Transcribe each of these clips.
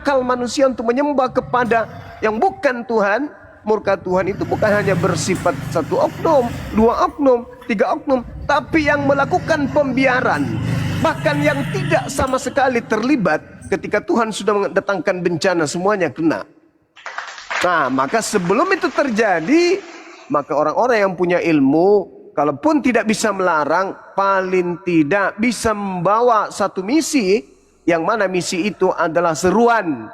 akal manusia untuk menyembah kepada yang bukan Tuhan, murka Tuhan itu bukan hanya bersifat satu oknum, dua oknum, tiga oknum, tapi yang melakukan pembiaran, bahkan yang tidak sama sekali terlibat ketika Tuhan sudah mendatangkan bencana, semuanya kena. Nah, maka sebelum itu terjadi, maka orang-orang yang punya ilmu, kalaupun tidak bisa melarang, paling tidak bisa membawa satu misi, yang mana misi itu adalah seruan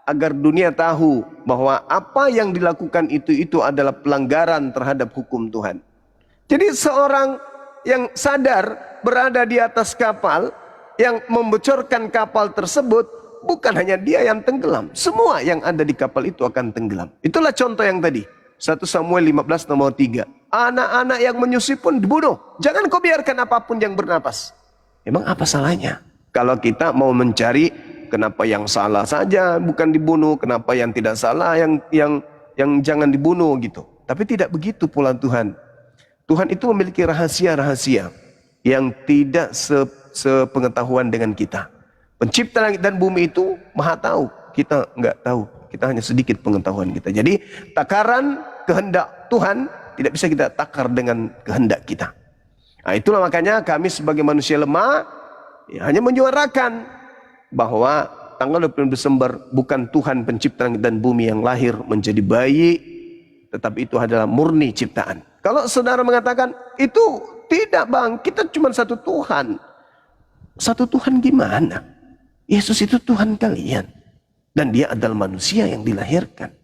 agar dunia tahu bahwa apa yang dilakukan itu adalah pelanggaran terhadap hukum Tuhan. Jadi seorang yang sadar berada di atas kapal, yang membocorkan kapal tersebut, bukan hanya dia yang tenggelam, semua yang ada di kapal itu akan tenggelam. Itulah contoh yang tadi, 1 Samuel 15 nomor 3. Anak-anak yang menyusui pun dibunuh. Jangan kau biarkan apapun yang bernapas. Emang apa salahnya? Kalau kita mau mencari kenapa yang salah saja bukan dibunuh, kenapa yang tidak salah yang jangan dibunuh gitu. Tapi tidak begitu pula Tuhan. Tuhan itu memiliki rahasia-rahasia yang tidak sepengetahuan dengan kita. Pencipta langit dan bumi itu maha tahu, kita enggak tahu. Kita hanya sedikit pengetahuan kita. Jadi takaran kehendak Tuhan tidak bisa kita takar dengan kehendak kita. Nah, itulah makanya kami sebagai manusia lemah hanya menyuarakan bahwa tanggal 20 Desember bukan Tuhan pencipta langit dan bumi yang lahir menjadi bayi, tetapi itu adalah murni ciptaan. Kalau saudara mengatakan itu tidak bang, kita cuma satu Tuhan. Satu Tuhan gimana? Yesus itu Tuhan kalian. Dan dia adalah manusia yang dilahirkan.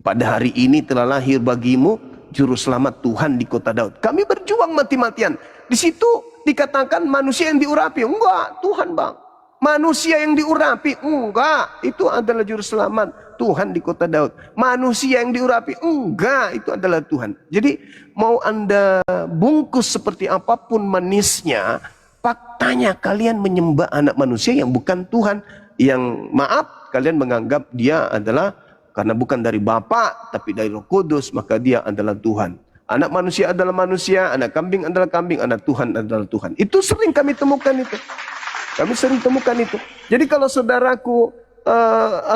Pada hari ini telah lahir bagimu juru selamat Tuhan di kota Daud. Kami berjuang mati-matian. Di situ dikatakan manusia yang diurapi. Enggak, Tuhan bang. Manusia yang diurapi. Enggak, itu adalah juru selamat Tuhan di kota Daud. Manusia yang diurapi. Enggak, itu adalah Tuhan. Jadi mau Anda bungkus seperti apapun manisnya, faktanya kalian menyembah anak manusia yang bukan Tuhan. Yang maaf, kalian menganggap dia adalah karena bukan dari Bapa tapi dari Roh Kudus, maka dia adalah Tuhan. Anak manusia adalah manusia, anak kambing adalah kambing, anak Tuhan adalah Tuhan. Itu sering kami temukan itu. Kami sering temukan itu. Jadi kalau saudaraku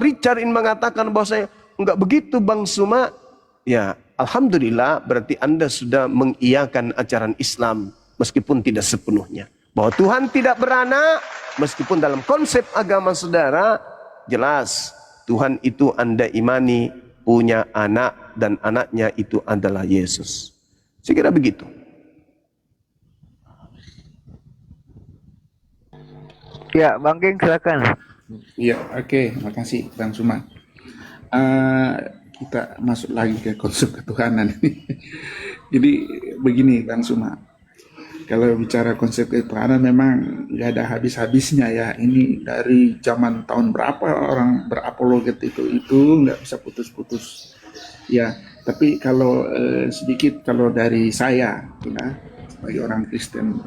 Richard ingin mengatakan bahwa saya enggak begitu Bang Suma, ya alhamdulillah berarti Anda sudah mengiyakan ajaran Islam meskipun tidak sepenuhnya. Bahwa Tuhan tidak beranak, meskipun dalam konsep agama saudara jelas Tuhan itu Anda imani punya anak dan anaknya itu adalah Yesus. Saya kira begitu. Ya, Bang Geng silakan. Ya, oke, makasih Bang Suma. Kita masuk lagi ke konsep ketuhanan. Jadi begini Bang Suma. Kalau bicara konsep ketuhanan memang nggak ada habis-habisnya ya. Ini dari zaman tahun berapa orang berapologet itu nggak bisa putus-putus. Ya, tapi kalau sedikit kalau dari saya ya sebagai orang Kristen,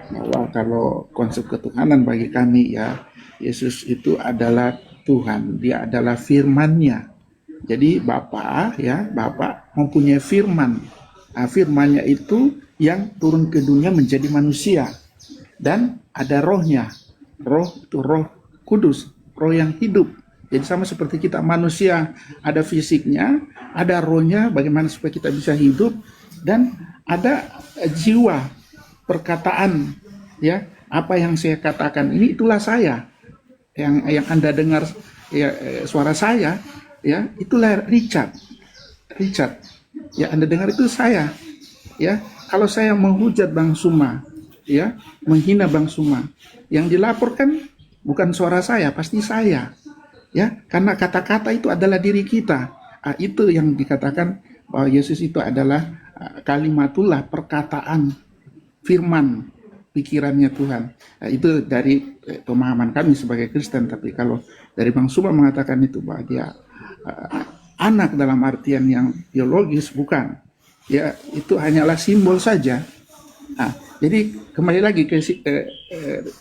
bahwa kalau konsep ketuhanan bagi kami ya, Yesus itu adalah Tuhan, dia adalah firman-Nya. Jadi Bapa mempunyai firman. Nah, firman-Nya itu yang turun ke dunia menjadi manusia, dan ada rohnya. Roh itu Roh Kudus, roh yang hidup. Jadi sama seperti kita manusia, ada fisiknya, ada rohnya, bagaimana supaya kita bisa hidup, dan ada jiwa, perkataan, ya apa yang saya katakan ini itulah saya, yang Anda dengar ya, suara saya, ya itulah Richard, ya Anda dengar itu saya, ya. Kalau saya menghujat Bang Suma, ya, menghina Bang Suma, yang dilaporkan bukan suara saya, pasti saya, ya, karena kata-kata itu adalah diri kita. Itu yang dikatakan bahwa Yesus itu adalah kalimatullah, perkataan, firman, pikirannya Tuhan. Itu dari pemahaman kami sebagai Kristen. Tapi kalau dari Bang Suma mengatakan itu bahwa dia anak dalam artian yang biologis, bukan. Ya itu hanyalah simbol saja. Nah, jadi kembali lagi ke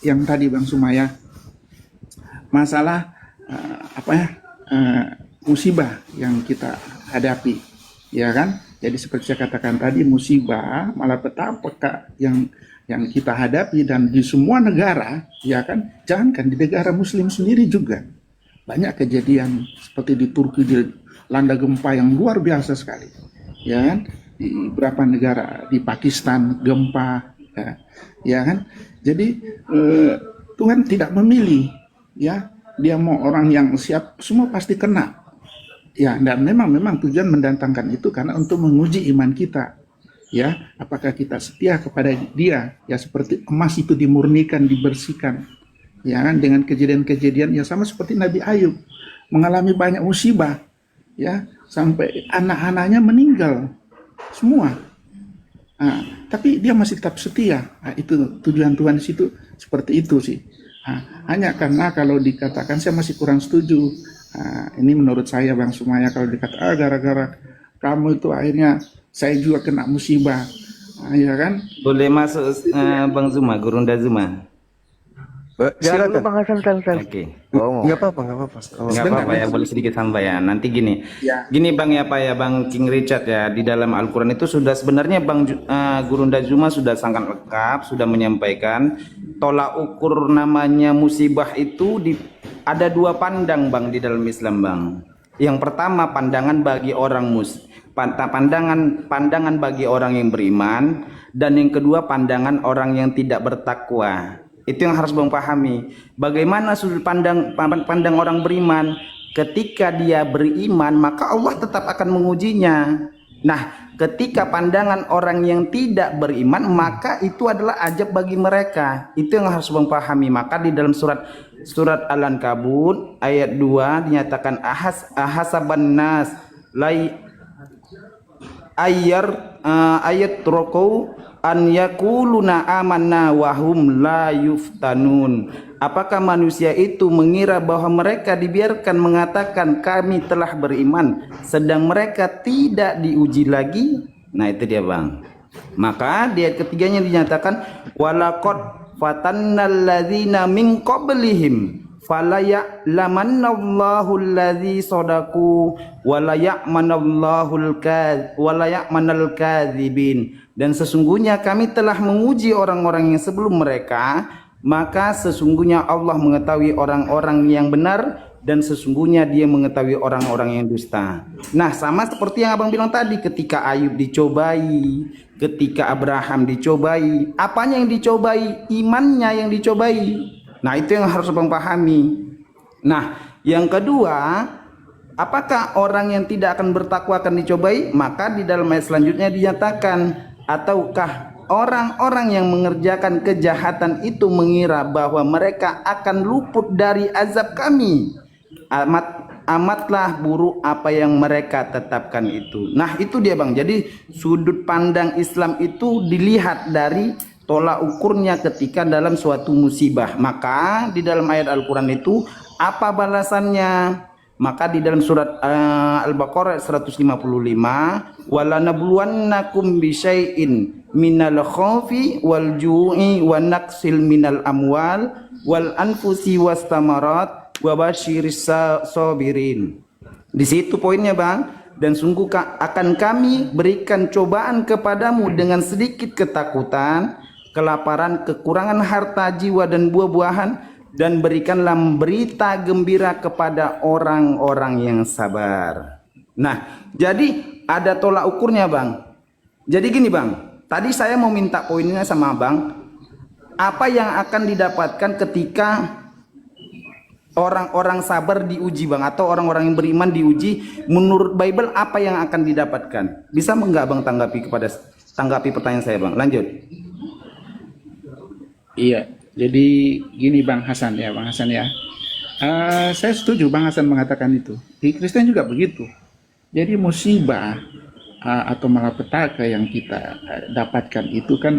yang tadi Bang Sumaya, masalah musibah yang kita hadapi, ya kan? Jadi seperti saya katakan tadi, musibah malapetaka yang yang kita hadapi dan di semua negara, ya kan, jangankan di negara Muslim sendiri juga banyak kejadian seperti di Turki dilanda gempa yang luar biasa sekali, ya kan, di beberapa negara di Pakistan gempa, ya kan. Jadi Tuhan tidak memilih, ya, dia mau orang yang siap, semua pasti kena. Ya, dan memang tujuan mendatangkan itu karena untuk menguji iman kita. Ya, apakah kita setia kepada dia? Ya, seperti emas itu dimurnikan, dibersihkan. Ya kan, dengan kejadian-kejadian yang sama seperti Nabi Ayub mengalami banyak musibah. Ya, sampai anak-anaknya meninggal semua. Tapi dia masih tetap setia. Itu tujuan Tuhan di situ, seperti itu sih. Hanya karena kalau dikatakan, saya masih kurang setuju. Ini menurut saya Bang Sumaya, kalau dikata gara-gara kamu itu akhirnya saya juga kena musibah, ya kan? Boleh masuk Bang Zuma, Gurunda Zuma. Jangan Silakan. lupa Bang Hasan, Hasan. Oke. Nggak apa-apa. Nggak apa-apa ya, boleh sedikit hamba ya. Nanti gini, Ya. gini Bang ya Pak ya, Bang King Richard ya, di dalam Al-Quran itu sudah sebenarnya Bang Gurunda Zuma sudah sangat lengkap, sudah menyampaikan tolak ukur namanya musibah itu ada dua pandang Bang di dalam Islam Bang. Yang pertama pandangan bagi orang pandangan bagi orang yang beriman, dan yang kedua pandangan orang yang tidak bertakwa. Itu yang harus Bang pahami. Bagaimana sudut pandang orang beriman? Ketika dia beriman, maka Allah tetap akan mengujinya. Nah, ketika pandangan orang yang tidak beriman, maka itu adalah ajab bagi mereka. Itu yang harus Bang pahami. Maka di dalam surat Al-Ankabut ayat 2 dinyatakan ahasaban nas ayat rokau an yakuluna amanna wahum la yuftanun. Apakah manusia itu mengira bahwa mereka dibiarkan mengatakan kami telah beriman sedang mereka tidak diuji lagi? Nah itu dia Bang. Maka di ayat ketiganya dinyatakan walaqad fatannal ladzina min qablihim fala ya'lamannallahu alladzi sadaqu wala ya'manallahu al kadzibin. Dan sesungguhnya kami telah menguji orang-orang yang sebelum mereka, maka sesungguhnya Allah mengetahui orang-orang yang benar dan sesungguhnya dia mengetahui orang-orang yang dusta. Nah, sama seperti yang Abang bilang tadi, ketika Ayub dicobai, ketika Abraham dicobai, apanya yang dicobai? Imannya yang dicobai. Nah, itu yang harus Abang pahami. Nah, yang kedua, apakah orang yang tidak akan bertakwa akan dicobai? Maka di dalam ayat selanjutnya dinyatakan, ataukah orang-orang yang mengerjakan kejahatan itu mengira bahwa mereka akan luput dari azab kami? Amatlah buruk apa yang mereka tetapkan itu. Nah itu dia Bang. Jadi sudut pandang Islam itu dilihat dari tolak ukurnya ketika dalam suatu musibah. Maka di dalam ayat Al-Quran itu apa balasannya? Maka di dalam surat Al-Baqarah 155, walanabluwannakum bisyai'in minal khawfi wal ju'i wa naqsil minal amwal wal anfusi was tamarat wa basyiris sabirin. Di situ poinnya Bang. Dan sungguh akan kami berikan cobaan kepadamu dengan sedikit ketakutan, kelaparan, kekurangan harta, jiwa dan buah-buahan, dan berikanlah berita gembira kepada orang-orang yang sabar. Nah, jadi ada tolak ukurnya Bang. Jadi gini Bang, tadi saya mau minta poinnya sama Bang. Apa yang akan didapatkan ketika orang-orang sabar diuji Bang, atau orang-orang yang beriman diuji? Menurut Bible apa yang akan didapatkan? Bisa enggak Bang tanggapi pertanyaan saya Bang? Lanjut. Iya, jadi gini Bang Hasan ya, saya setuju Bang Hasan mengatakan itu. Di Kristen juga begitu. Jadi musibah atau malapetaka yang kita dapatkan itu kan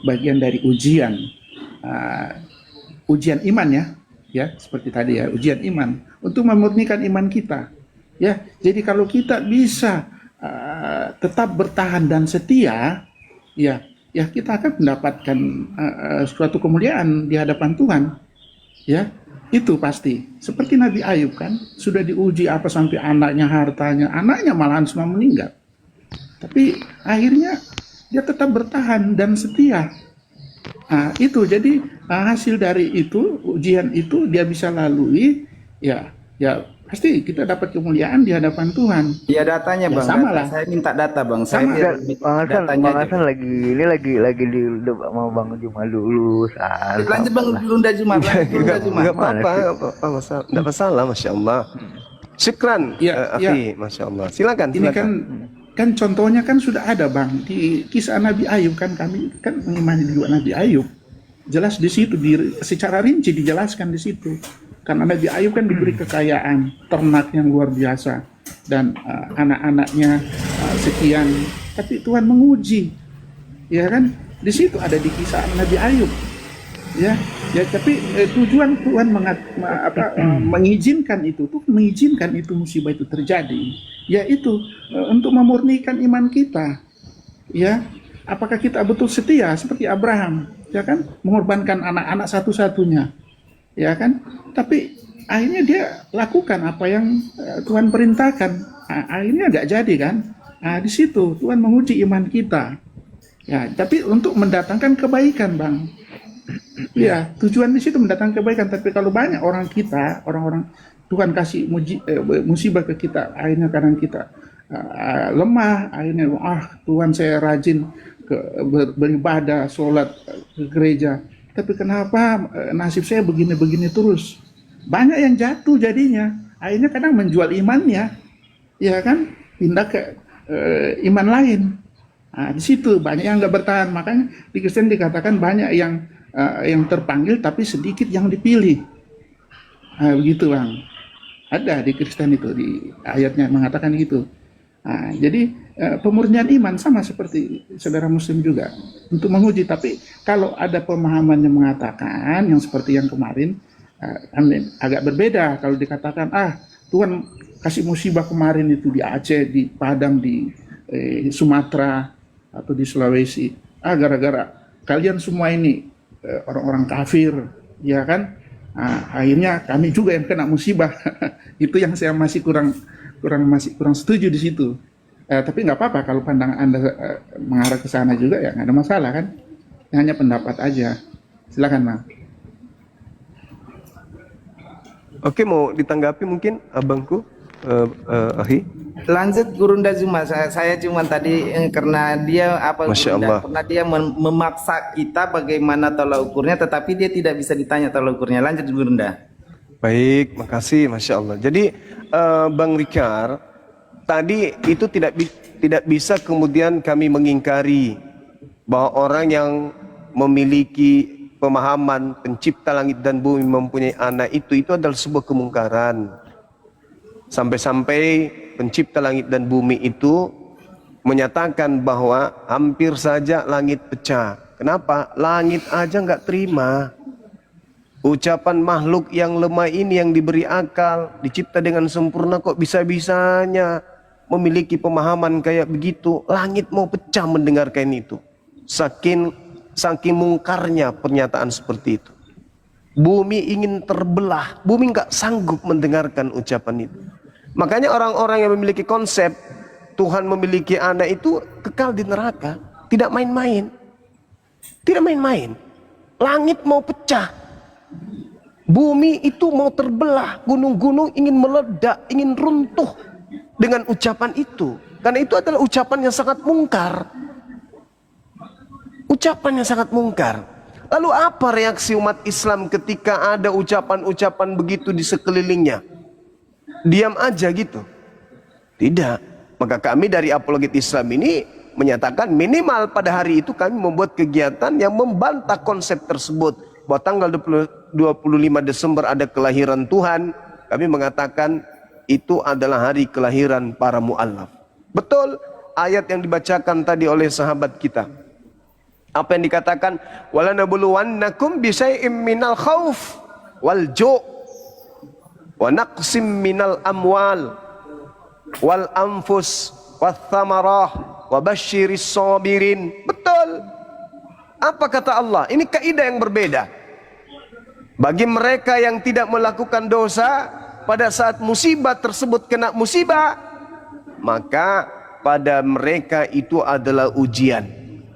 bagian dari ujian iman ya seperti tadi ya, ujian iman untuk memurnikan iman kita. Ya, jadi kalau kita bisa tetap bertahan dan setia, ya kita akan mendapatkan suatu kemuliaan di hadapan Tuhan. Ya, itu pasti. Seperti Nabi Ayub kan, sudah diuji apa sampai anaknya malahan semua meninggal. Tapi akhirnya dia tetap bertahan dan setia. Itu jadi hasil dari itu, ujian itu dia bisa lalui, ya pasti kita dapat kemuliaan di hadapan Tuhan. Ya datanya Ya, Bang. sama Data. lah. Saya minta data Bang. Saya Sama. biar Bang Hasan, datanya Bang aja. Hasan lagi di mau Bang Juma dulu. Lanjut Bang Lunda Jumat. Lunda Jumat. Enggak apa-apa, enggak masalah, Masya Allah. Syukran, Ya, akhi, Masya Allah. Silakan, Ini silakan. kan contohnya kan sudah ada Bang di kisah Nabi Ayub, kan kami kan mengimani juga Nabi Ayub. Jelas di situ secara rinci dijelaskan di situ. Karena Nabi Ayub kan diberi kekayaan ternak yang luar biasa dan anak-anaknya sekian, tapi Tuhan menguji, ya kan? Di situ ada di kisah Nabi Ayub, ya tapi tujuan Tuhan mengizinkan itu musibah itu terjadi, yaitu untuk memurnikan iman kita, ya. Apakah kita betul setia seperti Abraham, ya kan, mengorbankan anak-anak satu-satunya, ya kan? Tapi akhirnya dia lakukan apa yang Tuhan perintahkan. Akhirnya nggak jadi kan? Di situ Tuhan menguji iman kita. Ya, tapi untuk mendatangkan kebaikan, Bang. Ya, tujuan di situ mendatangkan kebaikan. Tapi kalau banyak orang Tuhan kasih musibah ke kita, akhirnya kadang kita lemah, akhirnya Tuhan saya rajin beribadah, sholat ke gereja. Tapi kenapa nasib saya begini-begini terus? Banyak yang jatuh jadinya. Akhirnya kadang menjual imannya, ya kan, pindah ke iman lain. Di situ banyak yang nggak bertahan. Makanya di Kristen dikatakan banyak yang terpanggil tapi sedikit yang dipilih. Begitu Bang. Ada di Kristen itu, di ayatnya mengatakan gitu. Jadi pemurnian iman sama seperti saudara Muslim juga untuk menguji. Tapi kalau ada pemahaman yang mengatakan yang seperti yang kemarin, agak berbeda. Kalau dikatakan Tuhan kasih musibah kemarin itu di Aceh, di Padang, di Sumatera atau di Sulawesi, gara-gara kalian semua ini orang-orang kafir, ya kan? Akhirnya kami juga yang kena musibah. Itu yang saya masih kurang setuju di situ. Tapi nggak apa-apa kalau pandangan Anda mengarah ke sana juga, ya nggak ada masalah kan? Hanya pendapat aja. Silakan Bang. Oke, mau ditanggapi mungkin abangku, Ahi? Lanjut Gurunda Zuma. Saya cuma tadi karena dia Masya Allah. karena dia memaksa kita bagaimana tolak ukurnya, tetapi dia tidak bisa ditanya tolak ukurnya. Lanjut Gurunda. Baik, makasih, Masya Allah. Jadi Bang Rikar, tadi itu tidak bisa kemudian kami mengingkari bahwa orang yang memiliki pemahaman pencipta langit dan bumi mempunyai anak itu adalah sebuah kemungkaran. Sampai-sampai pencipta langit dan bumi itu menyatakan bahwa hampir saja langit pecah. Kenapa? Langit aja nggak terima. Ucapan makhluk yang lemah ini yang diberi akal, dicipta dengan sempurna, kok bisa-bisanya memiliki pemahaman kayak begitu. Langit mau pecah mendengarkan itu. Saking mungkarnya pernyataan seperti itu. Bumi ingin terbelah, bumi nggak sanggup mendengarkan ucapan itu. Makanya orang-orang yang memiliki konsep Tuhan memiliki anak itu kekal di neraka, tidak main-main. Tidak main-main. Langit mau pecah. Bumi itu mau terbelah, gunung-gunung ingin meledak, ingin runtuh dengan ucapan itu. Karena itu adalah ucapan yang sangat mungkar. Ucapan yang sangat mungkar. Lalu apa reaksi umat Islam ketika ada ucapan-ucapan begitu di sekelilingnya? Diam aja gitu? Tidak. Maka kami dari Apologet Islam ini menyatakan minimal pada hari itu kami membuat kegiatan yang membantah konsep tersebut. Bahwa tanggal 25 Desember ada kelahiran Tuhan. Kami mengatakan itu adalah hari kelahiran para mu'allaf. Betul ayat yang dibacakan tadi oleh sahabat kita. Apa yang dikatakan? Walanabluwannakum bisyai'im minal khauf wal ju' wa naqsim minal amwal wal anfus wath thamarah wa basyiris sabirin. Betul. Apa kata Allah? Ini kaidah yang berbeda. Bagi mereka yang tidak melakukan dosa, pada saat musibah tersebut kena musibah, maka pada mereka itu adalah ujian.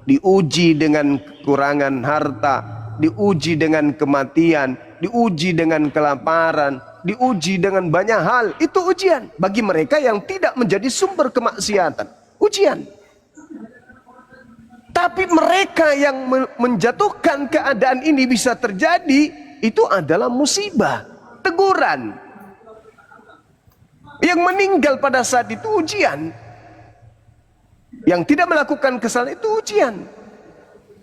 Diuji dengan kekurangan harta, diuji dengan kematian, diuji dengan kelaparan, diuji dengan banyak hal. Itu ujian bagi mereka yang tidak menjadi sumber kemaksiatan. Ujian. Tapi mereka yang menjatuhkan keadaan ini bisa terjadi, itu adalah musibah, teguran. Yang meninggal pada saat itu ujian. Yang tidak melakukan kesalahan itu ujian.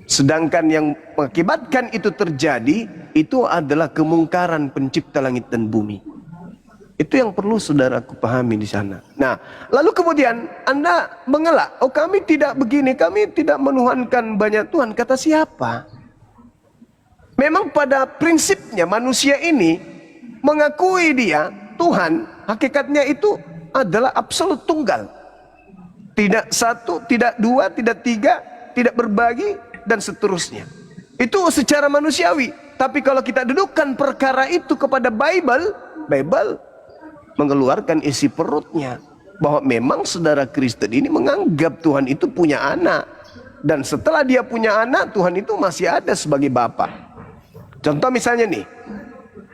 Sedangkan yang mengakibatkan itu terjadi, itu adalah kemungkaran pencipta langit dan bumi. Itu yang perlu saudaraku pahami di sana. Nah, lalu kemudian Anda mengelak, oh kami tidak begini, kami tidak menuhankan banyak Tuhan. Kata siapa? Memang pada prinsipnya manusia ini mengakui dia Tuhan, hakikatnya itu adalah absolut tunggal. Tidak satu, tidak dua, tidak tiga, tidak berbagi, dan seterusnya. Itu secara manusiawi. Tapi kalau kita dudukkan perkara itu kepada Bible mengeluarkan isi perutnya. Bahwa memang saudara Kristen ini menganggap Tuhan itu punya anak. Dan setelah dia punya anak, Tuhan itu masih ada sebagai Bapa. Contoh misalnya nih,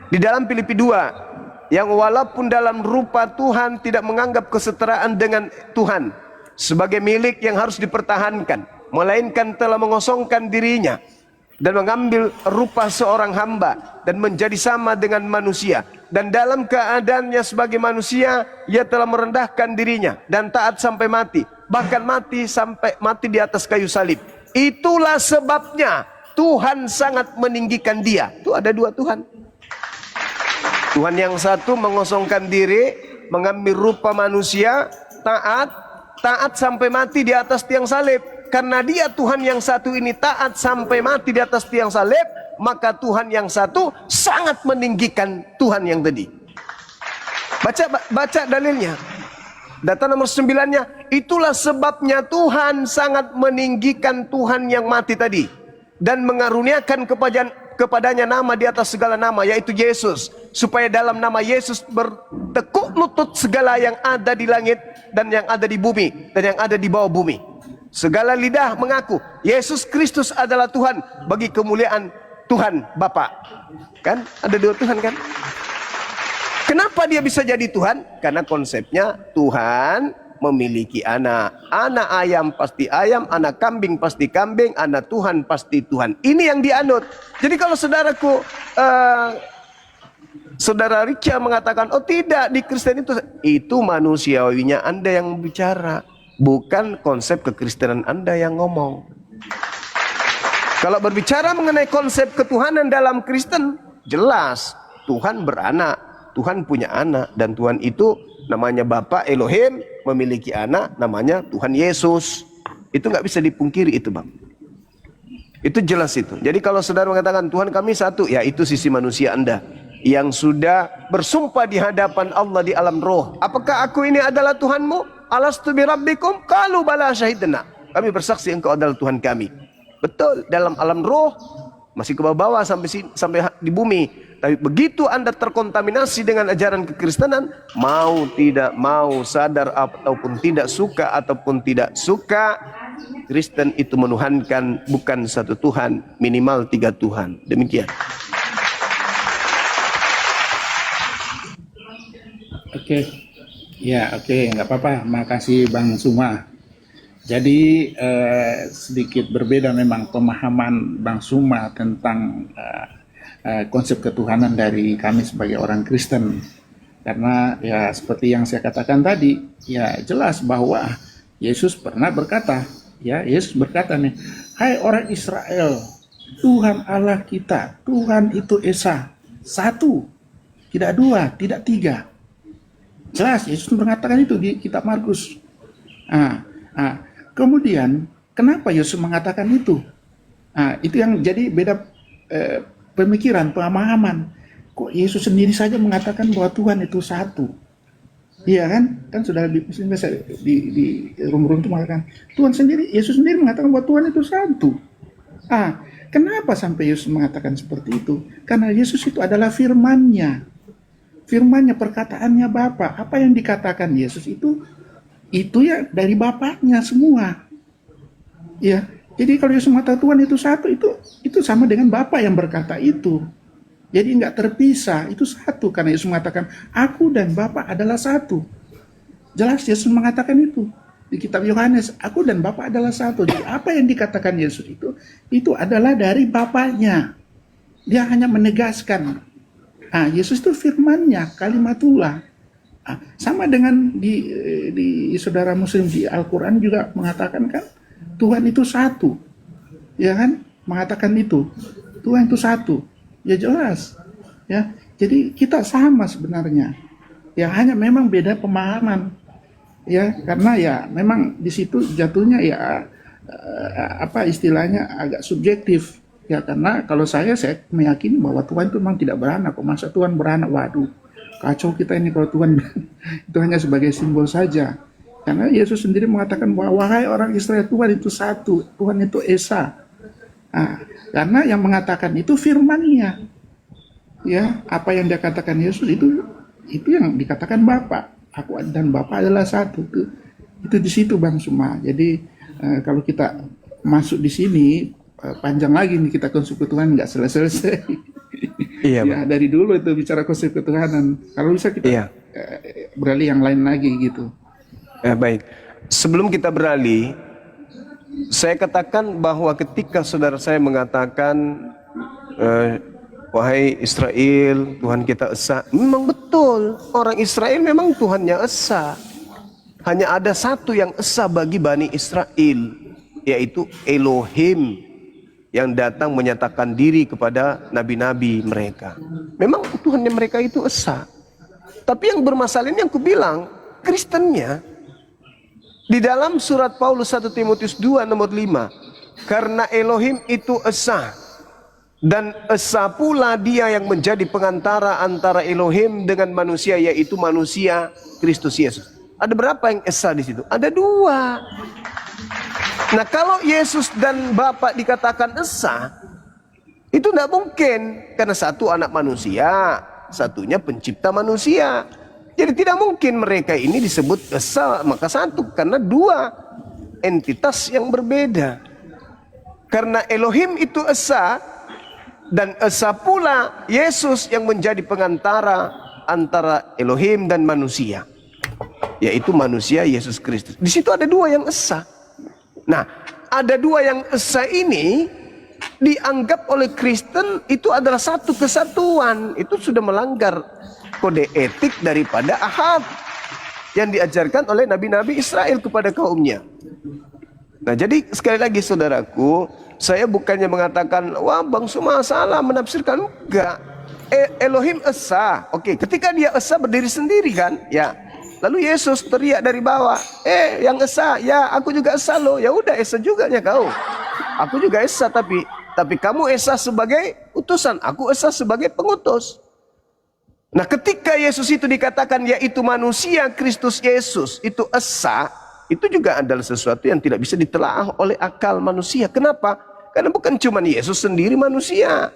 di dalam Filipi 2, yang walaupun dalam rupa Tuhan tidak menganggap kesetaraan dengan Tuhan sebagai milik yang harus dipertahankan, melainkan telah mengosongkan dirinya dan mengambil rupa seorang hamba dan menjadi sama dengan manusia, dan dalam keadaannya sebagai manusia ia telah merendahkan dirinya dan taat sampai mati, bahkan mati di atas kayu salib. Itulah sebabnya Tuhan sangat meninggikan dia. Itu ada dua Tuhan. Tuhan yang satu mengosongkan diri, mengambil rupa manusia, taat sampai mati di atas tiang salib. Karena dia Tuhan yang satu ini taat sampai mati di atas tiang salib, maka Tuhan yang satu sangat meninggikan Tuhan yang tadi. Baca dalilnya. Data nomor 9-nya, itulah sebabnya Tuhan sangat meninggikan Tuhan yang mati tadi dan mengaruniakan kepadanya nama di atas segala nama, yaitu Yesus, supaya dalam nama Yesus bertekuk lutut segala yang ada di langit dan yang ada di bumi dan yang ada di bawah bumi. Segala lidah mengaku Yesus Kristus adalah Tuhan, bagi kemuliaan Tuhan Bapa. Kan ada dua Tuhan kan? Kenapa dia bisa jadi Tuhan? Karena konsepnya Tuhan memiliki anak. Anak ayam pasti ayam, anak kambing pasti kambing, anak Tuhan pasti Tuhan. Ini yang dianut. Jadi kalau saudaraku, saudara Richard mengatakan, oh tidak, di Kristen itu manusiawinya Anda yang bicara, bukan konsep kekristenan Anda yang ngomong. Kalau berbicara mengenai konsep ketuhanan dalam Kristen, jelas Tuhan beranak, Tuhan punya anak, dan Tuhan itu namanya Bapa Elohim, memiliki anak namanya Tuhan Yesus. Itu nggak bisa dipungkiri itu, Bang. Itu jelas itu. Jadi kalau saudara mengatakan Tuhan kami satu, ya itu sisi manusia Anda yang sudah bersumpah di hadapan Allah di alam roh. Apakah aku ini adalah Tuhanmu? Alastu bi rabbikum? Qalu bala syahidna. Kami bersaksi engkau adalah Tuhan kami. Betul, dalam alam roh masih ke bawah sampai di bumi. Tapi begitu Anda terkontaminasi dengan ajaran kekristenan, mau tidak mau, sadar ataupun tidak suka ataupun tidak suka, Kristen itu menuhankan bukan satu Tuhan, minimal 3 Tuhan. Demikian. Oke. Ya, oke, nggak apa-apa. Makasih Bang Suma. Jadi sedikit berbeda memang pemahaman Bang Suma tentang konsep ketuhanan dari kami sebagai orang Kristen. Karena ya seperti yang saya katakan tadi, ya jelas bahwa Yesus pernah berkata, ya Yesus berkata nih, hai orang Israel, Tuhan Allah kita, Tuhan itu Esa, satu, tidak dua, tidak tiga. Jelas Yesus mengatakan itu di kitab Markus. Kemudian kenapa Yesus mengatakan itu? Itu yang jadi beda pemikiran, pemahaman. Kok Yesus sendiri saja mengatakan bahwa Tuhan itu satu? Iya kan? Kan sudah di rum-rum itu mengatakan Tuhan sendiri, Yesus sendiri mengatakan bahwa Tuhan itu satu. Kenapa sampai Yesus mengatakan seperti itu? Karena Yesus itu adalah firman-Nya. Firman-Nya, perkataannya Bapa. Apa yang dikatakan Yesus itu ya dari Bapaknya semua. Ya, Jadi kalau Yesus mengatakan Tuhan itu satu, itu sama dengan Bapa yang berkata itu. Jadi nggak terpisah, itu satu. Karena Yesus mengatakan, aku dan Bapa adalah satu. Jelas Yesus mengatakan itu. Di kitab Yohanes, aku dan Bapa adalah satu. Jadi apa yang dikatakan Yesus itu adalah dari Bapanya. Dia hanya menegaskan. Yesus itu firman-Nya, kalimatullah. Sama dengan di saudara Muslim di Al-Quran juga mengatakan kan, Tuhan itu satu, ya kan? Mengatakan itu, Tuhan itu satu, ya jelas, ya. Jadi kita sama sebenarnya, ya hanya memang beda pemahaman, ya karena ya memang di situ jatuhnya ya apa istilahnya agak subjektif, ya karena kalau saya meyakini bahwa Tuhan itu memang tidak beranak. Kok masa Tuhan beranak? Waduh, kacau kita ini kalau Tuhan itu hanya sebagai simbol saja. Karena Yesus sendiri mengatakan bahwa wahai orang Israel, Tuhan itu satu, Tuhan itu Esa. Karena yang mengatakan itu firman-Nya. Ya, apa yang dia katakan Yesus itu yang dikatakan Bapa. Aku dan Bapa adalah satu. Itu di situ Bang Suma. Jadi kalau kita masuk di sini panjang lagi nih kita konsep ketuhanan, nggak selesai. Iya, ya, dari dulu itu bicara konsep ketuhanan. Kalau bisa kita beralih yang lain lagi gitu. Baik, sebelum kita beralih, saya katakan bahwa ketika saudara saya mengatakan wahai Israel, Tuhan kita Esa, memang betul, orang Israel memang Tuhannya Esa. Hanya ada satu yang Esa bagi Bani Israel, yaitu Elohim, yang datang menyatakan diri kepada nabi-nabi mereka. Memang Tuhannya mereka itu Esa. Tapi yang bermasalah ini yang aku bilang, Kristennya. Di dalam surat Paulus 1 Timotius 2 nomor 5, karena Elohim itu Esa, dan Esa pula dia yang menjadi pengantara antara Elohim dengan manusia, yaitu manusia Kristus Yesus. Ada berapa yang Esa di situ? Ada 2. Nah, kalau Yesus dan Bapa dikatakan Esa, itu tidak mungkin, karena satu anak manusia, satunya pencipta manusia. Jadi tidak mungkin mereka ini disebut Esa maka satu, karena 2 entitas yang berbeda. Karena Elohim itu Esa, dan Esa pula Yesus yang menjadi pengantara antara Elohim dan manusia, yaitu manusia Yesus Kristus. Di situ ada 2 yang Esa. Nah, ada 2 yang Esa ini dianggap oleh Kristen itu adalah satu kesatuan. Itu sudah melanggar kode etik daripada Ahad yang diajarkan oleh nabi-nabi Israel kepada kaumnya. Nah, jadi sekali lagi saudaraku, saya bukannya mengatakan wah Bang Suma salah menafsirkan, enggak. Elohim Esa, oke, ketika dia Esa berdiri sendiri kan, ya. Lalu Yesus teriak dari bawah, yang Esa, ya aku juga Esa loh. Ya udah, Esa juga ya kau. Aku juga Esa, tapi kamu Esa sebagai utusan, aku Esa sebagai pengutus. Nah, ketika Yesus itu dikatakan yaitu manusia Kristus Yesus itu Esa, itu juga adalah sesuatu yang tidak bisa ditelaah oleh akal manusia. Kenapa? Karena bukan cuma Yesus sendiri manusia.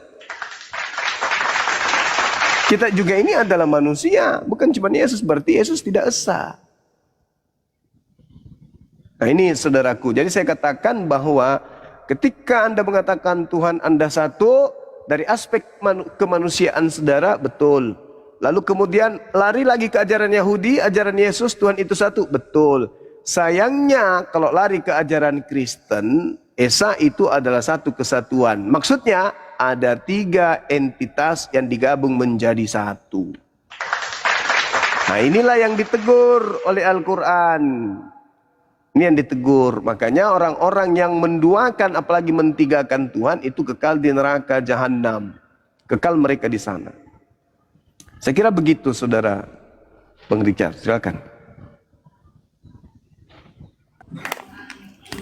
Kita juga ini adalah manusia, bukan cuma Yesus, berarti Yesus tidak Esa. Nah, ini saudaraku, jadi saya katakan bahwa ketika Anda mengatakan Tuhan Anda satu, dari aspek kemanusiaan saudara, betul. Lalu kemudian lari lagi ke ajaran Yahudi, ajaran Yesus, Tuhan itu satu, betul. Sayangnya kalau lari ke ajaran Kristen, Esa itu adalah satu kesatuan. Maksudnya ada 3 entitas yang digabung menjadi satu. Nah, inilah yang ditegur oleh Al-Quran. Ini yang ditegur. Makanya orang-orang yang menduakan apalagi mentigakan Tuhan itu kekal di neraka jahanam. Kekal mereka di sana. Saya kira begitu saudara Bang Richard, silakan.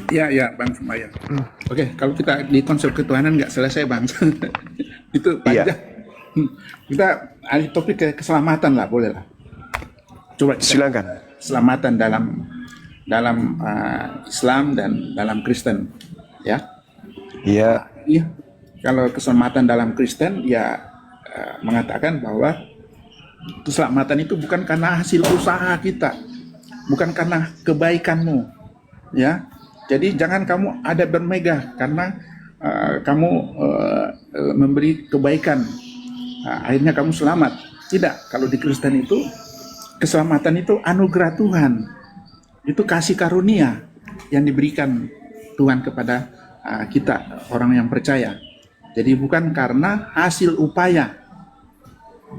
Ya Bang Sumaya. Oke, kalau kita di konsep ketuhanan nggak selesai Bang. Itu panjang. Kita alih topik ke keselamatan lah, boleh lah. Coba silakan. Keselamatan dalam Islam dan dalam Kristen, ya. Iya. Iya. Kalau keselamatan dalam Kristen, ya mengatakan bahwa keselamatan itu bukan karena hasil usaha kita, bukan karena kebaikanmu, ya. Jadi jangan kamu ada bermegah karena kamu memberi kebaikan, akhirnya kamu selamat. Tidak, kalau di Kristen itu keselamatan itu anugerah Tuhan, itu kasih karunia yang diberikan Tuhan kepada kita orang yang percaya. Jadi bukan karena hasil upaya,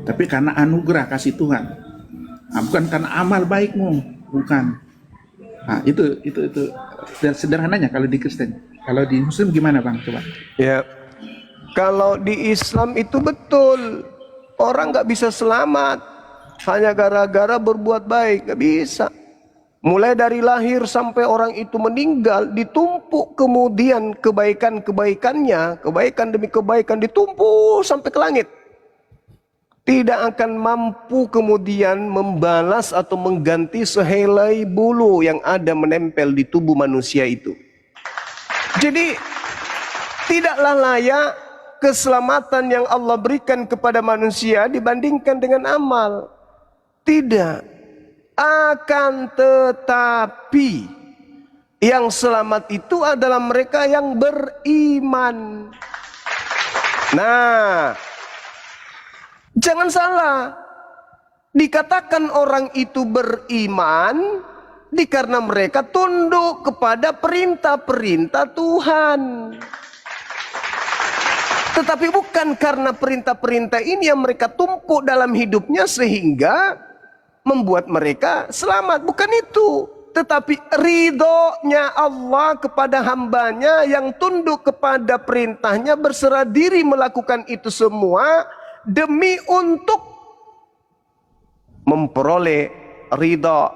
tapi karena anugerah kasih Tuhan. Bukan karena amal baikmu, bukan. Itu sederhananya kalau di Kristen. Kalau di Muslim gimana Bang? Coba. Ya, kalau di Islam itu betul, orang nggak bisa selamat hanya gara-gara berbuat baik, nggak bisa. Mulai dari lahir sampai orang itu meninggal, ditumpuk kemudian kebaikan-kebaikannya, kebaikan demi kebaikan ditumpuk sampai ke langit. Tidak akan mampu kemudian membalas atau mengganti sehelai bulu yang ada menempel di tubuh manusia itu. Jadi tidaklah layak keselamatan yang Allah berikan kepada manusia dibandingkan dengan amal. Tidak. Akan tetapi yang selamat itu adalah mereka yang beriman. Nah, jangan salah. Dikatakan orang itu beriman dikarenakan mereka tunduk kepada perintah-perintah Tuhan. Tetapi bukan karena perintah-perintah ini yang mereka tumpuk dalam hidupnya sehingga membuat mereka selamat. Bukan itu. Tetapi ridhonya Allah kepada hambanya yang tunduk kepada perintahnya, berserah diri melakukan itu semua demi untuk memperoleh ridho,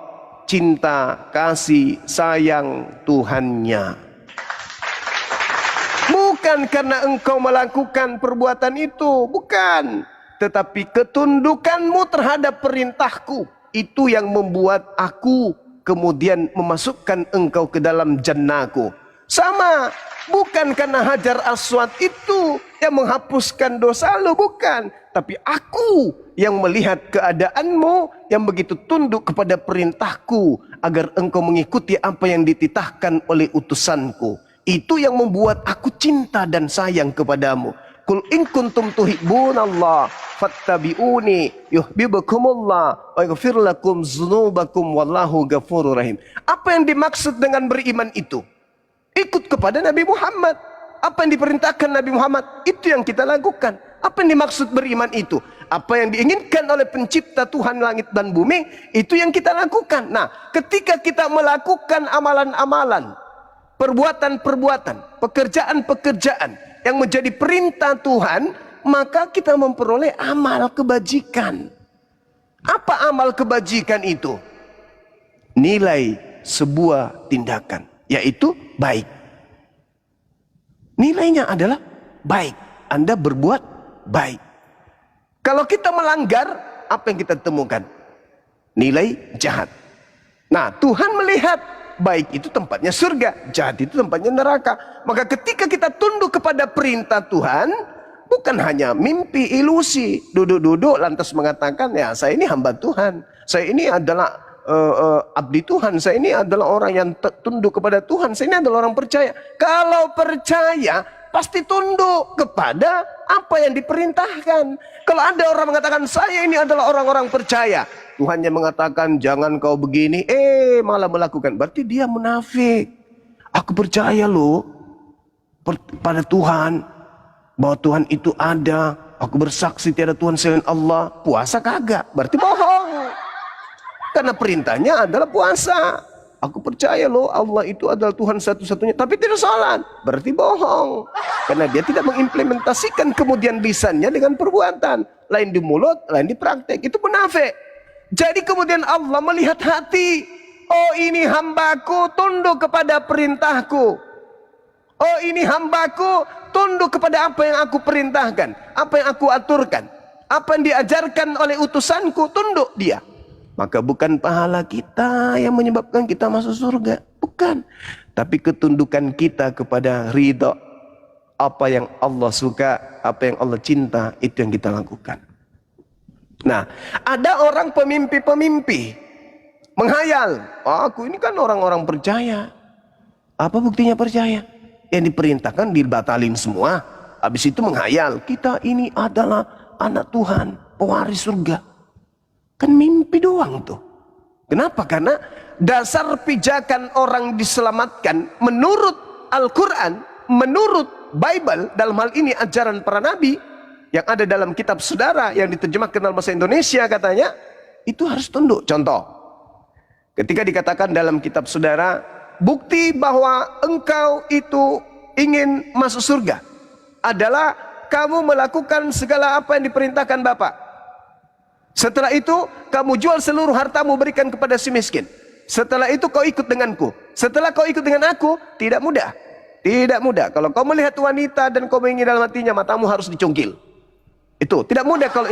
cinta, kasih, sayang Tuhannya. Bukan karena engkau melakukan perbuatan itu, bukan. Tetapi ketundukanmu terhadap perintahku, itu yang membuat aku kemudian memasukkan engkau ke dalam jannahku. Sama, bukan karena Hajar Aswad itu yang menghapuskan dosa lu, bukan. Tapi aku yang melihat keadaanmu yang begitu tunduk kepada perintahku agar engkau mengikuti apa yang dititahkan oleh utusanku. Itu yang membuat aku cinta dan sayang kepadamu. Qul in kuntum tuhibbunallah fattabi'uni yuhibbukumullah wa yaghfir lakum dzunubakum wallahu ghafurur rahim. Apa yang dimaksud dengan beriman itu? Ikut kepada Nabi Muhammad. Apa yang diperintahkan Nabi Muhammad, itu yang kita lakukan. Apa yang dimaksud beriman itu? Apa yang diinginkan oleh pencipta Tuhan langit dan bumi, itu yang kita lakukan. Nah, ketika kita melakukan amalan-amalan, perbuatan-perbuatan, pekerjaan-pekerjaan yang menjadi perintah Tuhan, maka kita memperoleh amal kebajikan. Apa amal kebajikan itu? Nilai sebuah tindakan, yaitu baik. Nilainya adalah baik. Anda berbuat baik. Kalau kita melanggar, apa yang kita temukan? Nilai jahat. Nah, Tuhan melihat baik itu tempatnya surga, jahat itu tempatnya neraka. Maka ketika kita tunduk kepada perintah Tuhan, bukan hanya mimpi, ilusi, duduk-duduk lantas mengatakan, ya saya ini hamba Tuhan, saya ini adalah abdi Tuhan, saya ini adalah orang yang tunduk kepada Tuhan, saya ini adalah orang percaya. Kalau percaya, pasti tunduk kepada apa yang diperintahkan. Kalau ada orang mengatakan, saya ini adalah orang-orang percaya, Tuhan yang mengatakan, jangan kau begini, malah melakukan, berarti dia munafik. Aku percaya loh pada Tuhan, bahwa Tuhan itu ada, aku bersaksi tiada Tuhan selain Allah. Puasa kagak, berarti bohong. Karena perintahnya adalah puasa. Aku percaya loh Allah itu adalah Tuhan satu-satunya, tapi tidak sholat, berarti bohong. Karena dia tidak mengimplementasikan kemudian lisannya dengan perbuatan. Lain di mulut, lain di praktek. Itu munafik. Jadi kemudian Allah melihat hati. Oh, ini hambaku tunduk kepada perintahku. Oh, ini hambaku tunduk kepada apa yang aku perintahkan, apa yang aku aturkan, apa yang diajarkan oleh utusanku, tunduk dia. Maka bukan pahala kita yang menyebabkan kita masuk surga, bukan. Tapi ketundukan kita kepada ridha, apa yang Allah suka, apa yang Allah cinta, itu yang kita lakukan. Nah, ada orang pemimpi-pemimpi menghayal, aku ini kan orang-orang percaya, Apa buktinya percaya? Yang diperintahkan dibatalin semua. Habis itu menghayal, kita ini adalah anak Tuhan, pewaris surga. Kan mimpi doang tuh. Kenapa? Karena dasar pijakan orang diselamatkan menurut Al-Quran, menurut Bible, dalam hal ini ajaran para nabi yang ada dalam kitab saudara yang diterjemahkan dalam bahasa Indonesia katanya, itu harus tunduk. Contoh, ketika dikatakan dalam kitab saudara, bukti bahwa engkau itu ingin masuk surga adalah kamu melakukan segala apa yang diperintahkan Bapa. Setelah itu kamu jual seluruh hartamu berikan kepada si miskin. Setelah itu kau ikut denganku. Setelah kau ikut dengan aku, tidak mudah. Tidak mudah. Kalau kau melihat wanita dan kau ingin dalam hatinya, matamu harus dicungkil. Itu tidak mudah kalau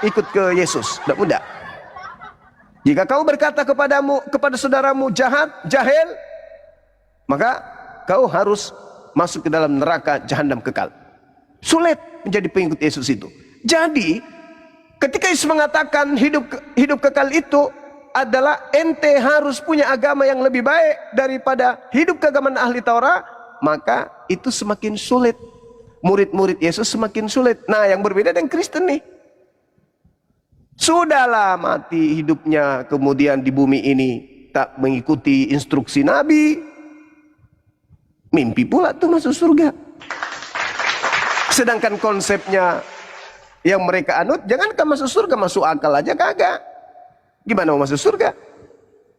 ikut ke Yesus. Tidak mudah. Jika kau berkata kepada saudaramu jahat, jahil, maka kau harus masuk ke dalam neraka jahanam kekal. Sulit menjadi pengikut Yesus itu. Jadi ketika Yesus mengatakan hidup kekal itu adalah ente harus punya agama yang lebih baik daripada hidup keagamaan ahli Taurat, maka itu semakin sulit. Murid-murid Yesus semakin sulit. Nah, yang berbeda dengan Kristen nih. Sudahlah mati hidupnya kemudian di bumi ini tak mengikuti instruksi Nabi. Mimpi pula tuh masuk surga. Sedangkan konsepnya yang mereka anut, jangankan masuk surga, masuk akal aja kagak. Gimana mau masuk surga?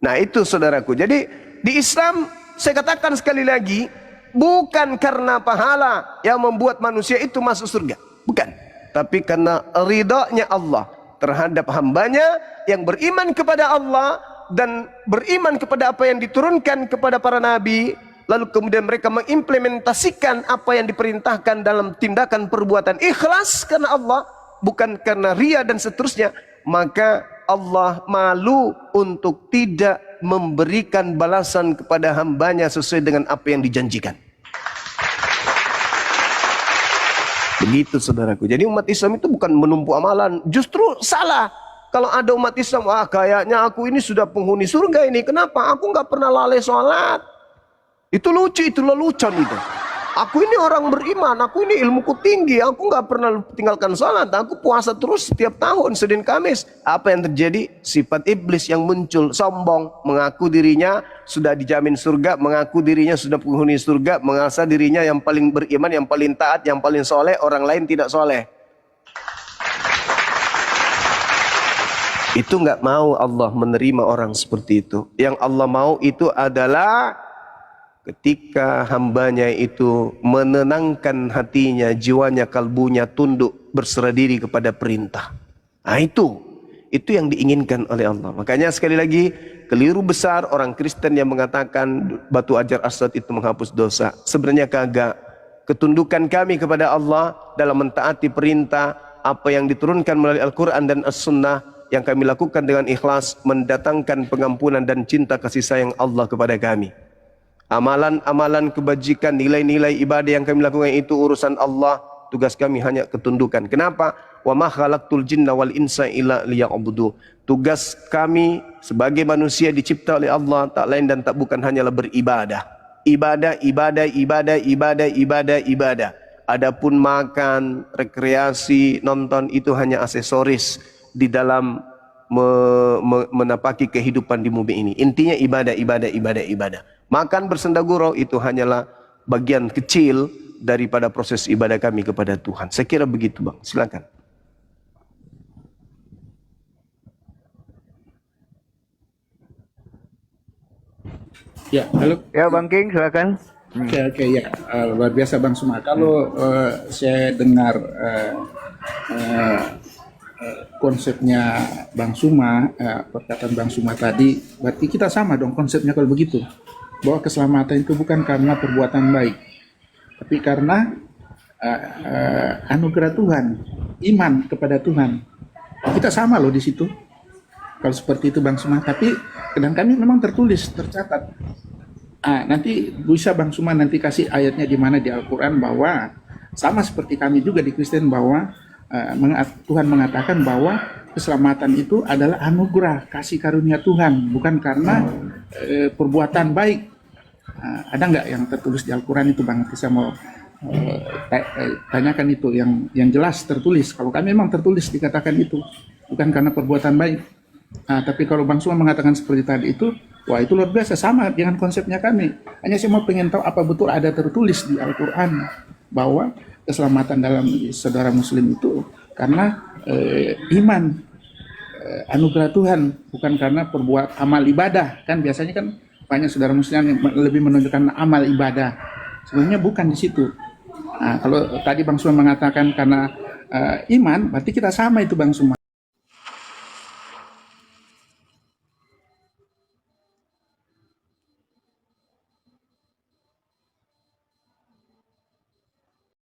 Nah itu saudaraku. Jadi di Islam saya katakan sekali lagi, bukan karena pahala yang membuat manusia itu masuk surga. Bukan. Tapi karena ridhanya Allah terhadap hambanya yang beriman kepada Allah dan beriman kepada apa yang diturunkan kepada para nabi. Lalu kemudian mereka mengimplementasikan apa yang diperintahkan dalam tindakan perbuatan ikhlas karena Allah, bukan karena ria dan seterusnya. Maka Allah malu untuk tidak memberikan balasan kepada hambanya sesuai dengan apa yang dijanjikan. Begitu saudaraku. Jadi umat Islam itu bukan menumpuk amalan. Justru salah. Kalau ada umat Islam, kayaknya aku ini sudah penghuni surga ini. Kenapa? Aku nggak pernah lalai sholat. Itu lucu, itu lelucon itu. Aku ini orang beriman, aku ini ilmuku tinggi, aku nggak pernah tinggalkan salat, aku puasa terus setiap tahun Senin Kamis. Apa yang terjadi? Sifat iblis yang muncul, sombong, mengaku dirinya sudah dijamin surga, mengaku dirinya sudah penghuni surga, merasa dirinya yang paling beriman, yang paling taat, yang paling soleh, orang lain tidak soleh. Itu nggak mau Allah menerima orang seperti itu. Yang Allah mau itu adalah ketika hambanya itu menenangkan hatinya, jiwanya, kalbunya tunduk, berserah diri kepada perintah. Nah itu yang diinginkan oleh Allah. Makanya sekali lagi, keliru besar orang Kristen yang mengatakan batu Hajar Aswad itu menghapus dosa. Sebenarnya kagak. Ketundukan kami kepada Allah dalam mentaati perintah, apa yang diturunkan melalui Al-Quran dan As-Sunnah, yang kami lakukan dengan ikhlas, mendatangkan pengampunan dan cinta kasih sayang Allah kepada kami. Amalan-amalan kebajikan, nilai-nilai ibadah yang kami lakukan itu urusan Allah. Tugas kami hanya ketundukan. Kenapa? Wa ma khalaqtul jinna wal insa illa liya'budu. Tugas kami sebagai manusia dicipta oleh Allah tak lain dan tak bukan hanyalah beribadah. Ibadah, ibadah, ibadah, ibadah, ibadah, ibadah. Adapun makan, rekreasi, nonton itu hanya aksesoris di dalam menapaki kehidupan di bumi ini. Intinya ibadah, ibadah, ibadah, ibadah. Makan bersenda gurau itu hanyalah bagian kecil daripada proses ibadah kami kepada Tuhan. Saya kira begitu, Bang. Silakan. Ya, halo. Ya Bang King, silakan. Oke, ya. Luar biasa Bang Suma. Kalau saya dengar konsepnya Bang Suma, perkataan Bang Suma tadi, berarti kita sama dong konsepnya kalau begitu. Bahwa keselamatan itu bukan karena perbuatan baik, tapi karena anugerah Tuhan, iman kepada Tuhan. Kita sama loh di situ. Kalau seperti itu Bang Suma, tapi dan kami memang tertulis, tercatat. Nanti bisa Bang Suma nanti kasih ayatnya di mana di Al-Quran bahwa sama seperti kami juga di Kristen bahwa Tuhan mengatakan bahwa keselamatan itu adalah anugerah kasih karunia Tuhan, bukan karena perbuatan baik. Ada nggak yang tertulis di Al-Quran itu Bang? Saya mau tanyakan itu yang jelas tertulis. Kalau kami memang tertulis dikatakan itu bukan karena perbuatan baik. Tapi kalau Bang Suma mengatakan seperti tadi itu, wah itu luar biasa, sama dengan konsepnya kami. Hanya saya mau pengen tahu apa betul ada tertulis di Al-Quran bahwa keselamatan dalam saudara Muslim itu karena iman, anugerah Tuhan, bukan karena perbuat amal ibadah. Kan biasanya kan banyak saudara Muslim yang lebih menunjukkan amal ibadah. Sebenarnya bukan di situ. Kalau tadi Bang Suma mengatakan karena iman, berarti kita sama itu Bang Suma.